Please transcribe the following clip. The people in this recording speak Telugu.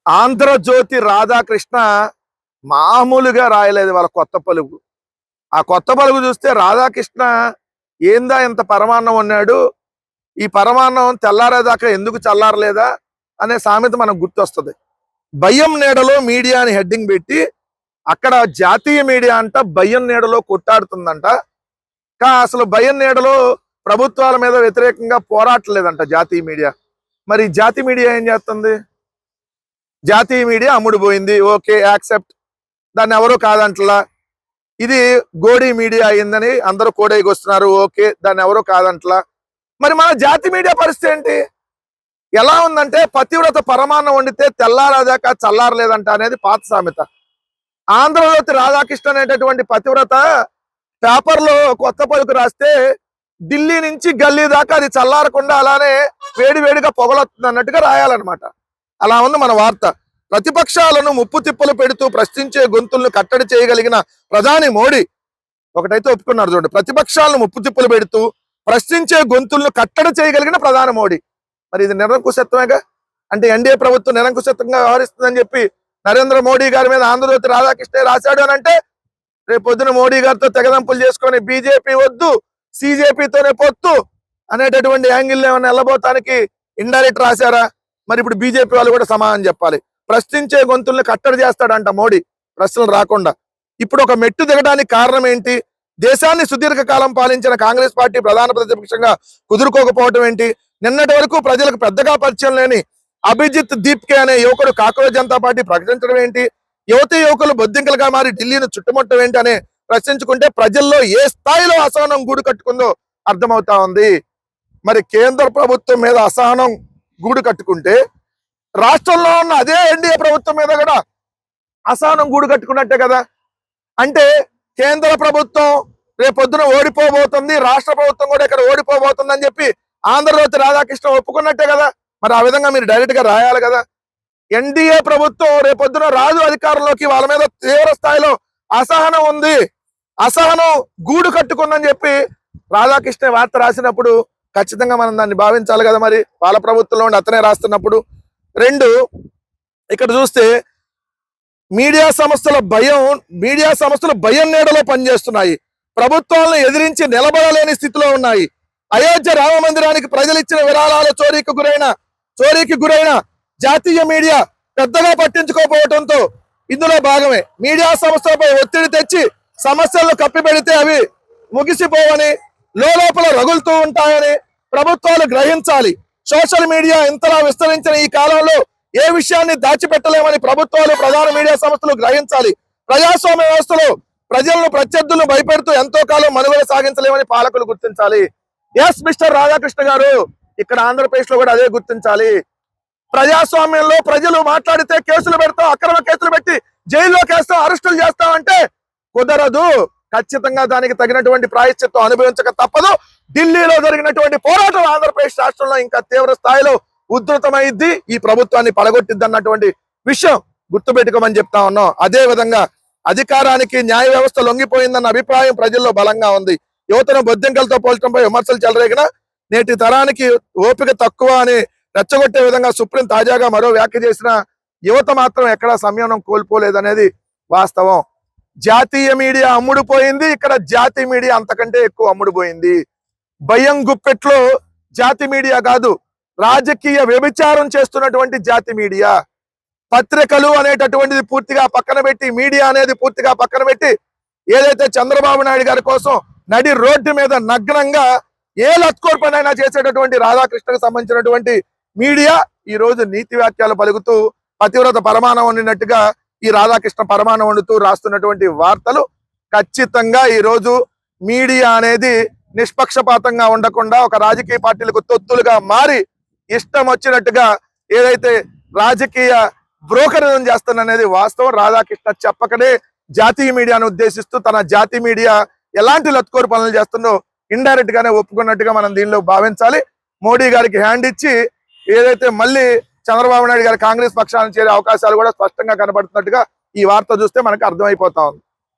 ఆంధ్రజ్యోతి రాధాకృష్ణ మామూలుగా రాయలేదు వాళ్ళ కొత్త పలుకు. ఆ కొత్త పలుకు చూస్తే రాధాకృష్ణ ఏందా ఇంత పరమాన్నం ఉన్నాడు, ఈ పరమాన్నం తెల్లారేదాకా ఎందుకు చల్లారలేదా అనే సామెత మనకు గుర్తొస్తుంది. భయం నీడలో మీడియా అని హెడ్డింగ్ పెట్టి అక్కడ జాతీయ మీడియా అంట భయం నీడలో కొట్టాడుతుందంట. అసలు భయం నీడలో ప్రభుత్వాల మీద వ్యతిరేకంగా పోరాటలేదంట జాతీయ మీడియా. మరి జాతీయ మీడియా ఏం చేస్తుంది? జాతీయ మీడియా అమ్ముడుపోయింది, ఓకే యాక్సెప్ట్, దాన్ని ఎవరూ కాదంటలా. ఇది గోడీ మీడియా అయిందని అందరూ కోడైకొస్తున్నారు, ఓకే, దాన్ని ఎవరూ కాదంటలా. మరి మన జాతీయ మీడియా పరిస్థితి ఏంటి? ఎలా ఉందంటే పతివ్రత పరమాన్నం వండితే తెల్లారేదాకా చల్లారలేదంట అనేది పాత సామెత. ఆంధ్రజ్యోతి రాధాకృష్ణ అనేటటువంటి పతివ్రత పేపర్లో కొత్త పలుకు రాస్తే ఢిల్లీ నుంచి గల్లీ దాకా అది చల్లారకుండా అలానే వేడివేడిగా పొగలొస్తుంది అన్నట్టుగా రాయాలన్నమాట. అలా ఉంది మన వార్త. ప్రతిపక్షాలను ముప్పు తిప్పలు పెడుతూ ప్రశ్నించే గొంతులను కట్టడి చేయగలిగిన ప్రధాని మోడీ. ఒకటైతే ఒప్పుకున్నారు చూడండి, ప్రతిపక్షాలను ముప్పు తిప్పలు పెడుతూ ప్రశ్నించే గొంతులను కట్టడి చేయగలిగిన ప్రధాని మోడీ. మరి ఇది నిరంకుశత్వమేగా. అంటే ఎన్డీఏ ప్రభుత్వం నిరంకుశత్వంగా వ్యవహరిస్తుందని చెప్పి నరేంద్ర మోడీ గారి మీద ఆంధ్రజ్యోతి రాధాకృష్ణ రాశాడు అని అంటే రేపు పొద్దున మోడీ గారితో తెగదంపులు చేసుకొని బీజేపీ వద్దు, సీజేపీతోనే పొత్తు అనేటటువంటి యాంగిల్ ఏమైనా వెళ్ళబోతానికి ఇండైరెక్ట్ రాశారా? మరి ఇప్పుడు బీజేపీ వాళ్ళు కూడా సమాధానం చెప్పాలి. ప్రశ్నించే గొంతుల్ని కట్టడి చేస్తాడంట మోడీ ప్రశ్నలు రాకుండా. ఇప్పుడు ఒక మెట్టు దిగడానికి కారణం ఏంటి? దేశాన్ని సుదీర్ఘకాలం పాలించిన కాంగ్రెస్ పార్టీ ప్రధాన ప్రతిపక్షంగా కుదురుకోకపోవటం ఏంటి? నిన్నటి వరకు ప్రజలకు పెద్దగా పరిచయం లేని అభిజిత్ దీప్కే అనే యువకుడు కాంగ్రెస్ జనతా పార్టీ ప్రకటించడం ఏంటి? యువతి యువకులు బొద్దింకలుగా మారి ఢిల్లీని చుట్టుముట్టడం ఏంటి అనే ప్రశ్నించుకుంటే ప్రజల్లో ఏ స్థాయిలో అసహనం గూడు కట్టుకుందో అర్థమవుతా ఉంది. మరి కేంద్ర ప్రభుత్వం మీద అసహనం గూడు కట్టుకుంటే రాష్ట్రంలో ఉన్న అదే ఎన్డీఏ ప్రభుత్వం మీద కూడా అసహనం గూడు కట్టుకున్నట్టే కదా. అంటే కేంద్ర ప్రభుత్వం రేపొద్దున ఓడిపోబోతుంది, రాష్ట్ర ప్రభుత్వం కూడా ఇక్కడ ఓడిపోబోతుంది అని చెప్పి ఆంధ్రజ్యోతి రాధాకృష్ణ ఒప్పుకున్నట్టే కదా. మరి ఆ విధంగా మీరు డైరెక్ట్ గా రాయాలి కదా. ఎన్డీఏ ప్రభుత్వం రేపొద్దున రాజు అధికారంలోకి, వాళ్ళ మీద తీవ్ర స్థాయిలో అసహనం ఉంది, అసహనం గూడు కట్టుకుందని చెప్పి రాధాకృష్ణ వార్త రాసినప్పుడు ఖచ్చితంగా మనం దాన్ని భావించాలి కదా. మరి వాళ్ళ ప్రభుత్వంలో ఉండి అతనే రాస్తున్నప్పుడు. రెండు, ఇక్కడ చూస్తే మీడియా సంస్థలు భయం నీడలో పనిచేస్తున్నాయి, ప్రభుత్వాలను ఎదిరించి నిలబడలేని స్థితిలో ఉన్నాయి. అయోధ్య రామ మందిరానికి ప్రజలు ఇచ్చిన విరాళాల చోరీకి గురైన జాతీయ మీడియా పెద్దగా పట్టించుకోకపోవడంతో ఇందులో భాగమే. మీడియా సంస్థలపై ఒత్తిడి తెచ్చి సమస్యలను కప్పిపెడితే అవి ముగిసిపోవని, లోపల రగులుతూ ఉంటాయని ప్రభుత్వాలు గ్రహించాలి. సోషల్ మీడియా ఇంతలా విస్తరించిన ఈ కాలంలో ఏ విషయాన్ని దాచిపెట్టలేమని ప్రభుత్వాలు, ప్రధాన మీడియా సంస్థలు గ్రహించాలి. ప్రజాస్వామ్య వ్యవస్థలో ప్రజలను, ప్రత్యర్థులను భయపెడుతూ ఎంతో కాలం మనుగడ సాగించలేమని పాలకులు గుర్తించాలి. ఎస్ మిస్టర్ రాధాకృష్ణ గారు, ఇక్కడ ఆంధ్రప్రదేశ్ లో కూడా అదే గుర్తించాలి. ప్రజాస్వామ్యంలో ప్రజలు మాట్లాడితే కేసులు పెడతాం, అక్రమ కేసులు పెట్టి జైల్లోకి వేస్తాం, అరెస్టులు చేస్తామంటే కుదరదు. ఖచ్చితంగా దానికి తగినటువంటి ప్రాయశ్చిత్తం అనుభవించక తప్పదు. ఢిల్లీలో జరిగినటువంటి పోరాటం ఆంధ్రప్రదేశ్ రాష్ట్రంలో ఇంకా తీవ్ర స్థాయిలో ఉధృతమైద్ది, ఈ ప్రభుత్వాన్ని పడగొట్టిద్ది అన్నటువంటి విషయం గుర్తుపెట్టుకోమని చెప్తా ఉన్నాం. అదే విధంగా అధికారానికి న్యాయ వ్యవస్థ లొంగిపోయిందన్న అభిప్రాయం ప్రజల్లో బలంగా ఉంది. యువతను బొద్దింకలతో పోల్చడంపై విమర్శలు చెలరేగిన నేటి తరానికి ఓపిక తక్కువ అని రెచ్చగొట్టే విధంగా సుప్రీం తాజాగా మరో వ్యాఖ్య చేసిన యువత మాత్రం ఎక్కడా సంయమనం కోల్పోలేదనేది వాస్తవం. జాతీయ మీడియా అమ్ముడుపోయింది, ఇక్కడ జాతీయ మీడియా అంతకంటే ఎక్కువ అమ్ముడుపోయింది. భయం గుప్పెట్లో జాతీయ మీడియా కాదు, రాజకీయ వ్యభిచారం చేస్తున్నటువంటి జాతీయ మీడియా. పత్రికలు అనేటటువంటిది పూర్తిగా పక్కన పెట్టి, మీడియా అనేది పూర్తిగా పక్కన పెట్టి, ఏదైతే చంద్రబాబు నాయుడు గారి కోసం నడి రోడ్డు మీద నగ్నంగా ఏ లత్కోర్ పనైనా చేసేటటువంటి రాధాకృష్ణకు సంబంధించినటువంటి మీడియా ఈ రోజు నీతి వ్యాఖ్యలు పలుకుతూ పతివ్రత పరమాణం వండినట్టుగా ఈ రాధాకృష్ణ పరమాణం వండుతూ రాస్తున్నటువంటి వార్తలు ఖచ్చితంగా ఈ రోజు మీడియా అనేది నిష్పక్షపాతంగా ఉండకుండా ఒక రాజకీయ పార్టీలకు తొత్తులుగా మారి ఇష్టం వచ్చినట్టుగా ఏదైతే రాజకీయ బ్రోకరిజం చేస్తున్నది వాస్తవం. రాధాకృష్ణ చెప్పకనే జాతీయ మీడియాను ఉద్దేశిస్తూ తన జాతీయ మీడియా ఎలాంటి లత్కోరు పనులు చేస్తుందో ఇండైరెక్ట్ గానే ఒప్పుకున్నట్టుగా మనం దీనిలో భావించాలి. మోడీ గారికి హ్యాండ్ ఇచ్చి ఏదైతే మళ్ళీ చంద్రబాబు నాయుడు గారి కాంగ్రెస్ పక్షాన్ని చేరే అవకాశాలు కూడా స్పష్టంగా కనబడుతున్నట్టుగా ఈ వార్త చూస్తే మనకు అర్థమైపోతా ఉంది.